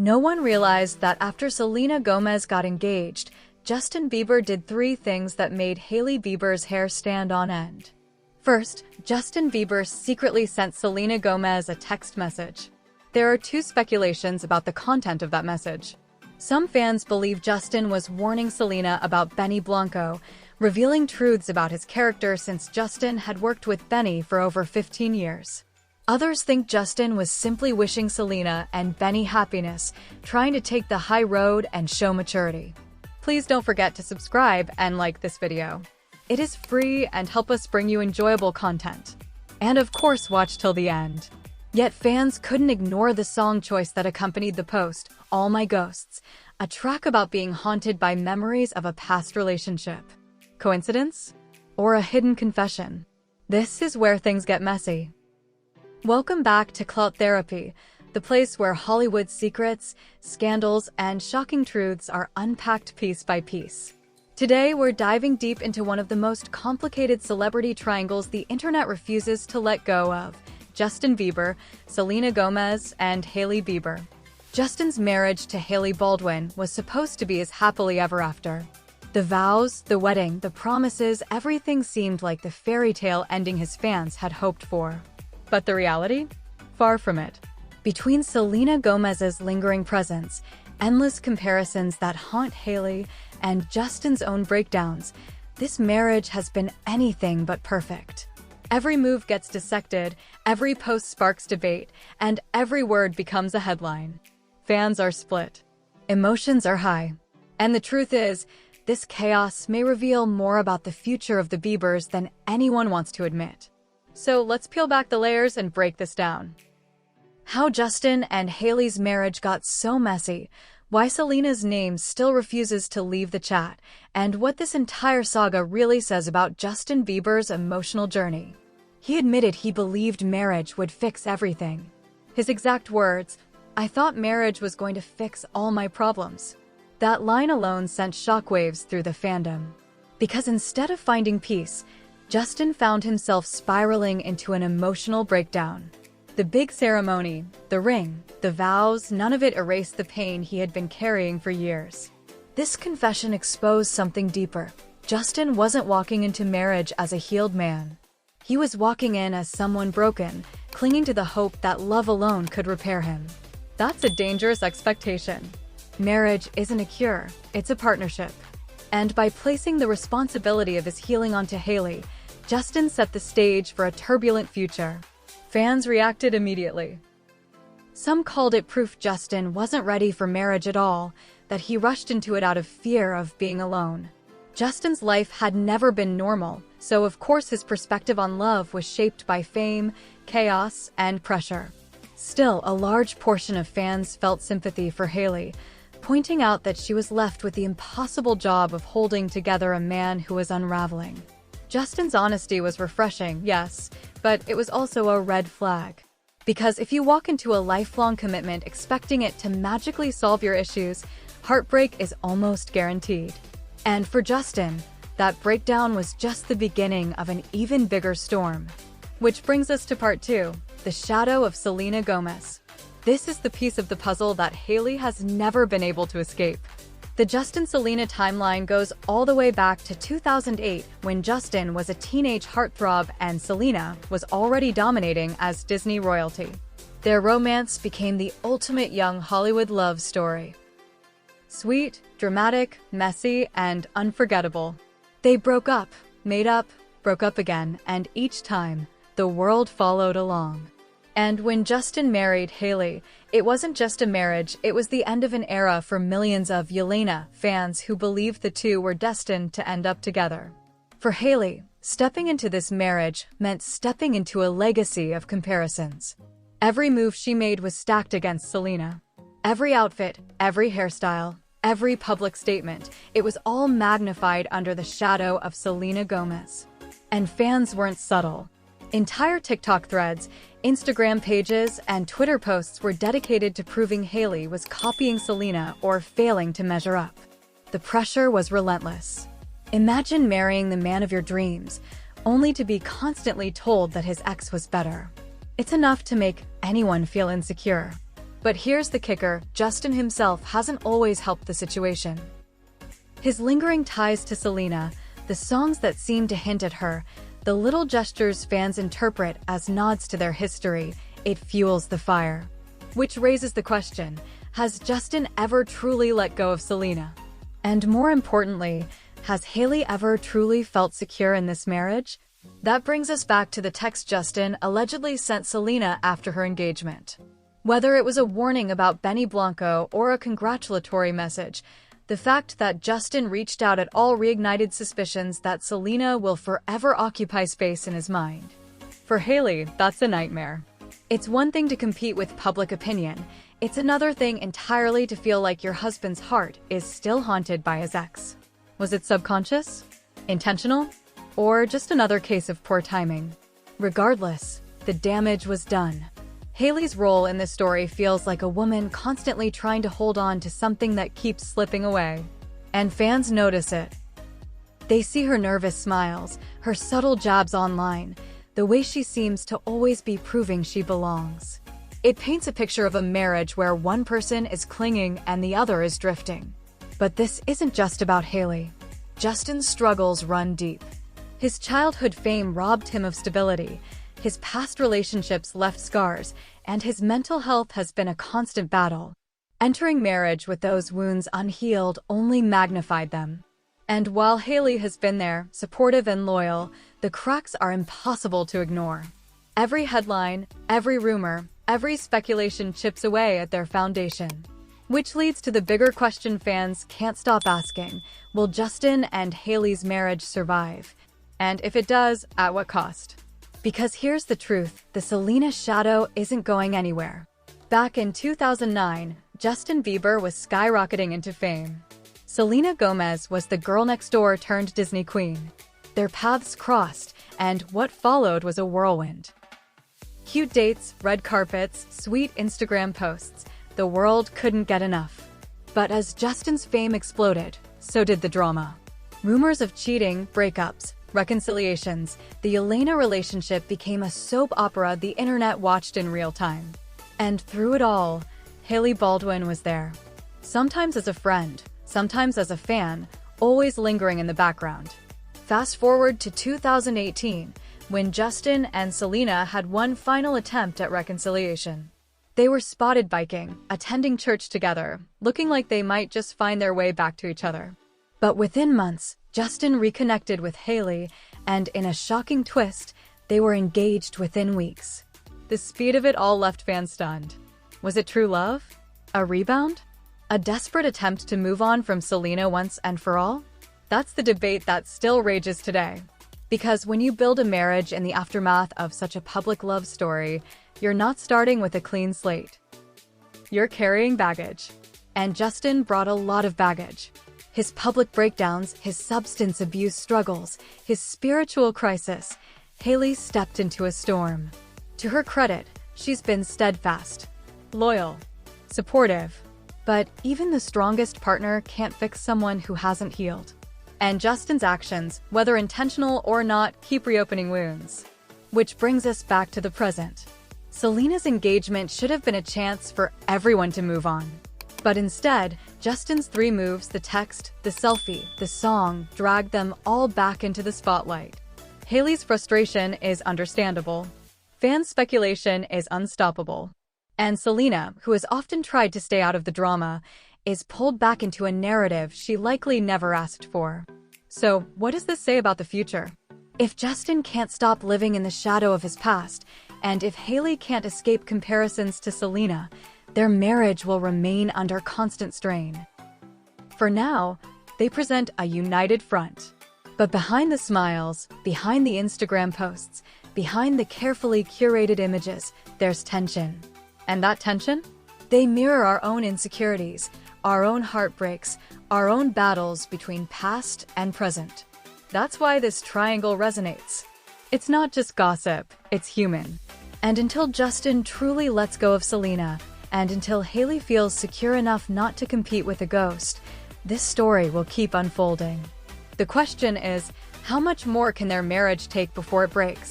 No one realized that after Selena Gomez got engaged, Justin Bieber did 3 things that made Hailey Bieber's hair stand on end. First, Justin Bieber secretly sent Selena Gomez a text message. There are 2 speculations about the content of that message. Some fans believe Justin was warning Selena about Benny Blanco, revealing truths about his character since Justin had worked with Benny for over 15 years. Others think Justin was simply wishing Selena and Benny happiness, trying to take the high road and show maturity. Please don't forget to subscribe and like this video. It is free and help us bring you enjoyable content. And of course, watch till the end. Yet fans couldn't ignore the song choice that accompanied the post, All My Ghosts, a track about being haunted by memories of a past relationship. Coincidence? Or a hidden confession? This is where things get messy. Welcome back to Clout Therapy, the place where Hollywood secrets, scandals, and shocking truths are unpacked piece by piece. Today, we're diving deep into one of the most complicated celebrity triangles the internet refuses to let go of: Justin Bieber, Selena Gomez, and Hailey Bieber. Justin's marriage to Hailey Baldwin was supposed to be his happily ever after. The vows, the wedding, the promises, everything seemed like the fairy tale ending his fans had hoped for. But the reality? Far from it. Between Selena Gomez's lingering presence, endless comparisons that haunt Hailey, and Justin's own breakdowns, this marriage has been anything but perfect. Every move gets dissected, every post sparks debate, and every word becomes a headline. Fans are split. Emotions are high. And the truth is, this chaos may reveal more about the future of the Biebers than anyone wants to admit. So let's peel back the layers and break this down. How Justin and Hailey's marriage got so messy, why Selena's name still refuses to leave the chat, and what this entire saga really says about Justin Bieber's emotional journey. He admitted he believed marriage would fix everything. His exact words, "I thought marriage was going to fix all my problems." That line alone sent shockwaves through the fandom. Because instead of finding peace, Justin found himself spiraling into an emotional breakdown. The big ceremony, the ring, the vows, none of it erased the pain he had been carrying for years. This confession exposed something deeper. Justin wasn't walking into marriage as a healed man. He was walking in as someone broken, clinging to the hope that love alone could repair him. That's a dangerous expectation. Marriage isn't a cure, it's a partnership. And by placing the responsibility of his healing onto Hailey, Justin set the stage for a turbulent future. Fans reacted immediately. Some called it proof Justin wasn't ready for marriage at all, that he rushed into it out of fear of being alone. Justin's life had never been normal, so of course his perspective on love was shaped by fame, chaos, and pressure. Still, a large portion of fans felt sympathy for Hailey, pointing out that she was left with the impossible job of holding together a man who was unraveling. Justin's honesty was refreshing, yes, but it was also a red flag. Because if you walk into a lifelong commitment expecting it to magically solve your issues, heartbreak is almost guaranteed. And for Justin, that breakdown was just the beginning of an even bigger storm. Which brings us to part 2, the shadow of Selena Gomez. This is the piece of the puzzle that Hailey has never been able to escape. The Justin-Selena timeline goes all the way back to 2008, when Justin was a teenage heartthrob and Selena was already dominating as Disney royalty. Their romance became the ultimate young Hollywood love story. Sweet, dramatic, messy, and unforgettable. They broke up, made up, broke up again, and each time, the world followed along. And when Justin married Hailey, it wasn't just a marriage, it was the end of an era for millions of Yelena fans who believed the two were destined to end up together. For Hailey, stepping into this marriage meant stepping into a legacy of comparisons. Every move she made was stacked against Selena. Every outfit, every hairstyle, every public statement, it was all magnified under the shadow of Selena Gomez. And fans weren't subtle. Entire TikTok threads, Instagram pages, and Twitter posts were dedicated to proving Hailey was copying Selena or failing to measure up. The pressure was relentless. Imagine marrying the man of your dreams, only to be constantly told that his ex was better. It's enough to make anyone feel insecure. But here's the kicker, Justin himself hasn't always helped the situation. His lingering ties to Selena, the songs that seem to hint at her, the little gestures fans interpret as nods to their history, it fuels the fire. Which raises the question, has Justin ever truly let go of Selena? And more importantly, has Hailey ever truly felt secure in this marriage? That brings us back to the text Justin allegedly sent Selena after her engagement. Whether it was a warning about Benny Blanco or a congratulatory message, the fact that Justin reached out at all reignited suspicions that Selena will forever occupy space in his mind. For Hailey, that's a nightmare. It's one thing to compete with public opinion. It's another thing entirely to feel like your husband's heart is still haunted by his ex. Was it subconscious? Intentional? Or just another case of poor timing? Regardless, the damage was done. Hailey's role in this story feels like a woman constantly trying to hold on to something that keeps slipping away. And fans notice it. They see her nervous smiles, her subtle jabs online, the way she seems to always be proving she belongs. It paints a picture of a marriage where one person is clinging and the other is drifting. But this isn't just about Hailey. Justin's struggles run deep. His childhood fame robbed him of stability, his past relationships left scars, and his mental health has been a constant battle. Entering marriage with those wounds unhealed only magnified them. And while Hailey has been there, supportive and loyal, the cracks are impossible to ignore. Every headline, every rumor, every speculation chips away at their foundation. Which leads to the bigger question fans can't stop asking, will Justin and Hailey's marriage survive? And if it does, at what cost? Because here's the truth, the Selena shadow isn't going anywhere. Back in 2009, Justin Bieber was skyrocketing into fame. Selena Gomez was the girl next door turned Disney queen. Their paths crossed, and what followed was a whirlwind. Cute dates, red carpets, sweet Instagram posts. The world couldn't get enough. But as Justin's fame exploded, so did the drama. Rumors of cheating, breakups, reconciliations, the Selena relationship became a soap opera the internet watched in real time. And through it all, Hailey Baldwin was there. Sometimes as a friend, sometimes as a fan, always lingering in the background. Fast forward to 2018, when Justin and Selena had one final attempt at reconciliation. They were spotted biking, attending church together, looking like they might just find their way back to each other. But within months, Justin reconnected with Hailey, and in a shocking twist, they were engaged within weeks. The speed of it all left fans stunned. Was it true love? A rebound? A desperate attempt to move on from Selena once and for all? That's the debate that still rages today. Because when you build a marriage in the aftermath of such a public love story, you're not starting with a clean slate. You're carrying baggage. And Justin brought a lot of baggage. His public breakdowns, his substance abuse struggles, his spiritual crisis. Hailey stepped into a storm. To her credit, she's been steadfast, loyal, supportive. But even the strongest partner can't fix someone who hasn't healed. And Justin's actions, whether intentional or not, keep reopening wounds. Which brings us back to the present. Selena's engagement should have been a chance for everyone to move on. But instead, Justin's 3 moves, the text, the selfie, the song, dragged them all back into the spotlight. Hailey's frustration is understandable. Fan speculation is unstoppable. And Selena, who has often tried to stay out of the drama, is pulled back into a narrative she likely never asked for. So, what does this say about the future? If Justin can't stop living in the shadow of his past, and if Hailey can't escape comparisons to Selena, their marriage will remain under constant strain. For now, they present a united front. But behind the smiles, behind the Instagram posts, behind the carefully curated images, there's tension. And that tension? They mirror our own insecurities, our own heartbreaks, our own battles between past and present. That's why this triangle resonates. It's not just gossip, it's human. And until Justin truly lets go of Selena, and until Hailey feels secure enough not to compete with a ghost, this story will keep unfolding. The question is, how much more can their marriage take before it breaks?